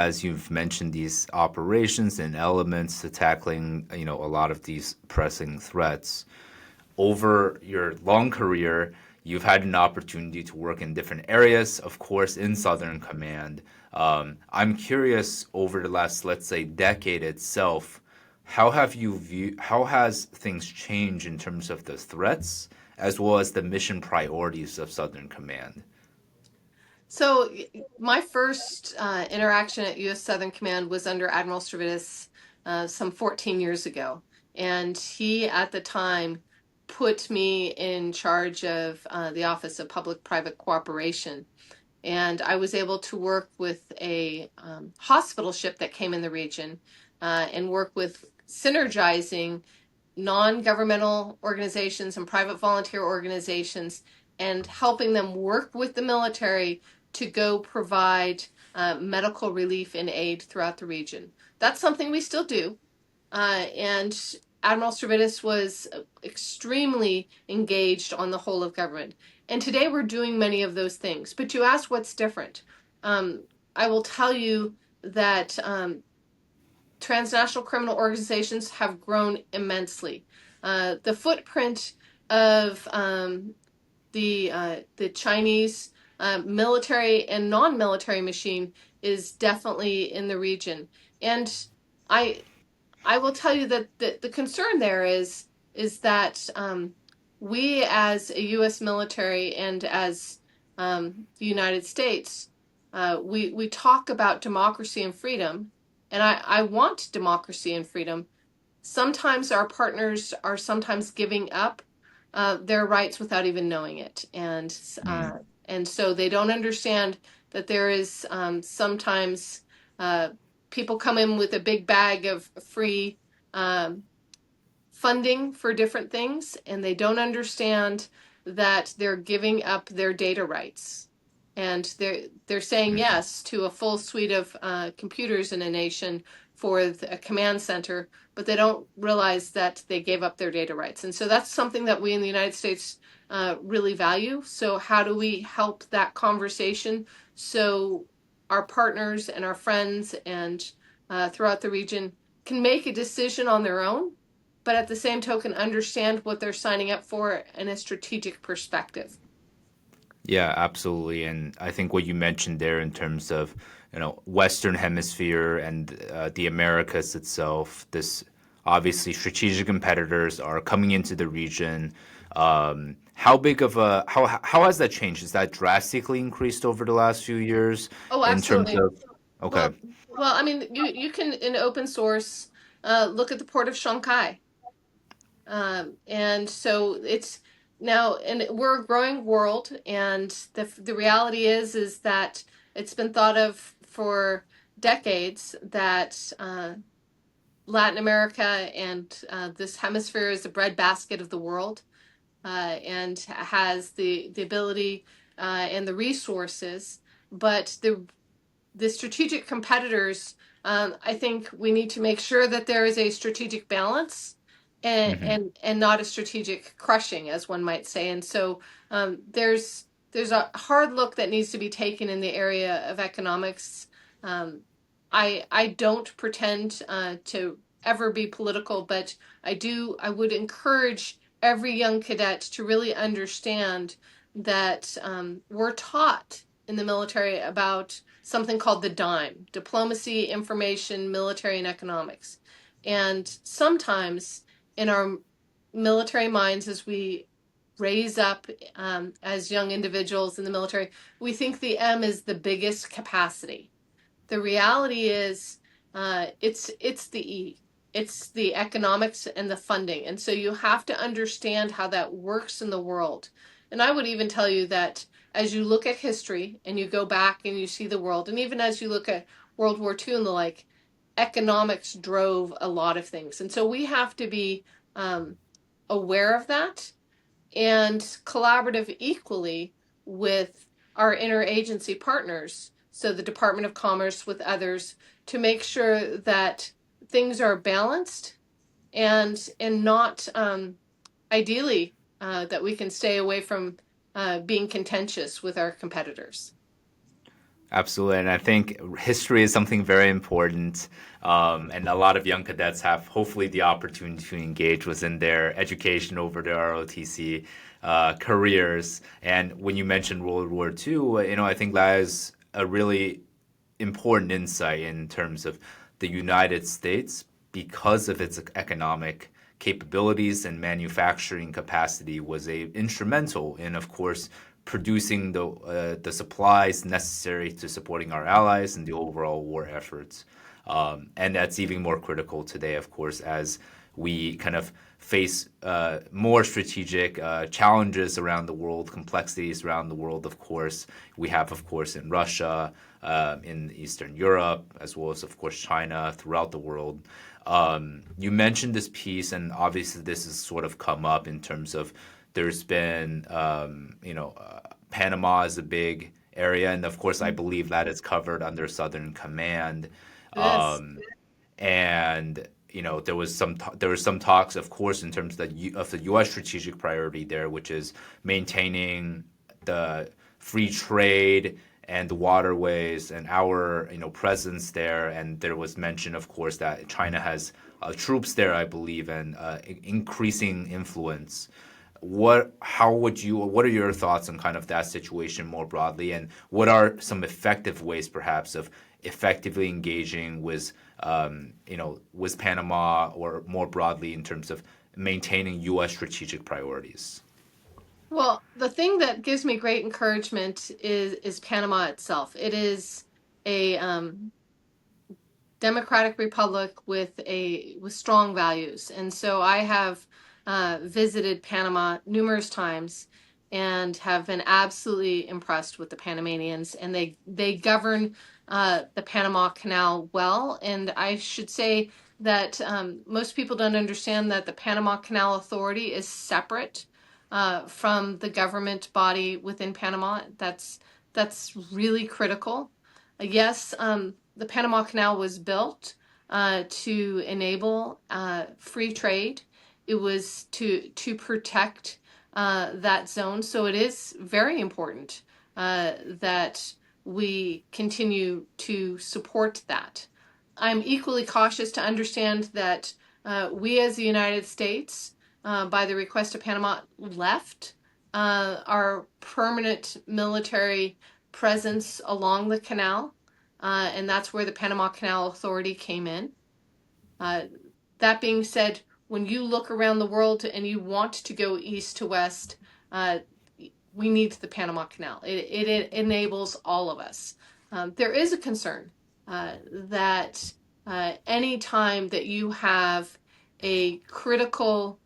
as you've mentioned, these operations and elements to tackling, a lot of these pressing threats. Over your long career, you've had an opportunity to work in different areas, of course, in Southern Command. I'm curious over the last, let's say, decade itself, how has things changed in terms of the threats as well as the mission priorities of Southern Command? So my first interaction at U.S. Southern Command was under Admiral Stavridis some 14 years ago, and he at the time put me in charge of the Office of Public-Private Cooperation, and I was able to work with a hospital ship that came in the region and work with synergizing non-governmental organizations and private volunteer organizations and helping them work with the military to go provide medical relief and aid throughout the region. That's something we still do. And Admiral Stavridis was extremely engaged on the whole of government. And today we're doing many of those things. But you asked what's different. Um, I will tell you that transnational criminal organizations have grown immensely. The footprint of the Chinese military and non-military machine is definitely in the region, and I I will tell you that the concern there is that we as a U.S. military and as the United States, we talk about democracy and freedom, and I want democracy and freedom. Sometimes our partners are sometimes giving up their rights without even knowing it, Mm, and so they don't understand that there is sometimes uh, people come in with a big bag of free um, funding for different things, and they don't understand that they're giving up their data rights. And they're saying mhm. yes to a full suite of computers in a nation for a command center, but they don't realize that they gave up their data rights. And so that's something that we in the United States really value. So how do we help that conversation so our partners and our friends and throughout the region can make a decision on their own, but at the same token, understand what they're signing up for in a strategic perspective. Yeah, absolutely. And I think what you mentioned there in terms of, Western Hemisphere and the Americas itself, this obviously strategic competitors are coming into the region. How big of a how has that changed? Has that drastically increased over the last few years Oh, in terms absolutely. of, okay. Well, I mean, you can in open source look at the port of Shanghai, and so it's now, and we're a growing world, and the reality is that it's been thought of for decades that Latin America and this hemisphere is the breadbasket of the world, and has the ability and the resources, but the strategic competitors, I think we need to make sure that there is a strategic balance Hmm. and not a strategic crushing, as one might say. And so there's a hard look that needs to be taken in the area of economics. Um, I don't pretend to ever be political, but I would encourage every young cadet to really understand that we're taught in the military about something called the dime: diplomacy, information, military, and economics. And sometimes in our military minds, as we raise up as young individuals in the military, we think the M is the biggest capacity. The reality is, it's the E. It's the economics and the funding. And so you have to understand how that works in the world. And I would even tell you that as you look at history and you go back and you see the world, and even as you look at World War II and the like, economics drove a lot of things. And so we have to be um, aware of that and collaborative equally with our interagency partners, so the Department of Commerce with others, to make sure that things are balanced and not ideally that we can stay away from being contentious with our competitors. Absolutely, and I think history is something very important, and a lot of young cadets have hopefully the opportunity to engage within their education over their ROTC careers. And when you mentioned World War II, I think that is a really important insight in terms of the United States because of its economic capabilities and manufacturing capacity was a instrumental in, of course, producing the supplies necessary to supporting our allies and the overall war efforts. And that's even more critical today, of course, as we kind of face more strategic challenges around the world, complexities around the world, of course. We have, of course, in Russia, in Eastern Europe, as well as, of course, China throughout the world. You mentioned this piece, and obviously this has sort of come up in terms of there's been, Panama is a big area, and of course, I believe that is covered under Southern Command. Yes. Um, and there was some talks, of course, in terms of of the U.S. strategic priority there, which is maintaining the free trade and the waterways and our presence there. And there was mention, of course, that China has troops there, I believe, and increasing influence. What are your thoughts on kind of that situation more broadly, and what are some effective ways, perhaps, of effectively engaging with Panama or more broadly in terms of maintaining U.S. strategic priorities? Well, the thing that gives me great encouragement is Panama itself. It is a democratic republic with strong values, and so I have visited Panama numerous times and have been absolutely impressed with the Panamanians, and they govern the Panama Canal well. And I should say that most people don't understand that the Panama Canal Authority is separate from the government body within Panama. That's really critical. Yes, the Panama Canal was built to enable free trade. It was to protect that zone. So it is very important that we continue to support that. I'm equally cautious to understand that we, as the United States, by the request of Panama, left our permanent military presence along the canal, and that's where the Panama Canal Authority came in. Uh, that being said, when you look around the world and you want to go east to west, uh, we need the Panama Canal. It enables all of us. There is a concern that any time that you have a critical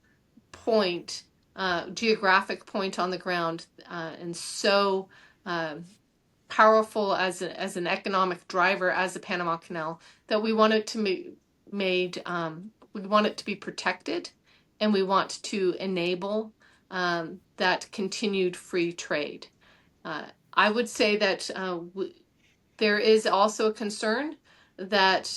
point, geographic point on the ground, and so uh, powerful as an economic driver as the Panama Canal, that we want it to be made, we want it to be protected, and we want to enable that continued free trade. I would say that there is also a concern that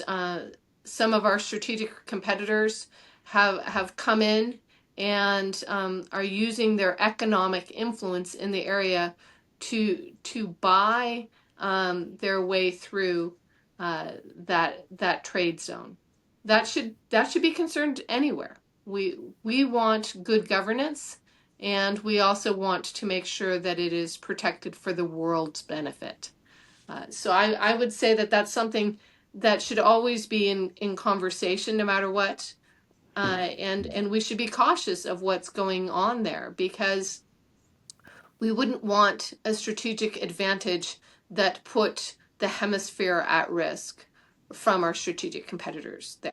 some of our strategic competitors have come in and are using their economic influence in the area to buy their way through that trade zone. That should be concerned anywhere. We want good governance, and we also want to make sure that it is protected for the world's benefit. So I would say that that's something that should always be in conversation, no matter what. And we should be cautious of what's going on there, because we wouldn't want a strategic advantage that put the hemisphere at risk from our strategic competitors there.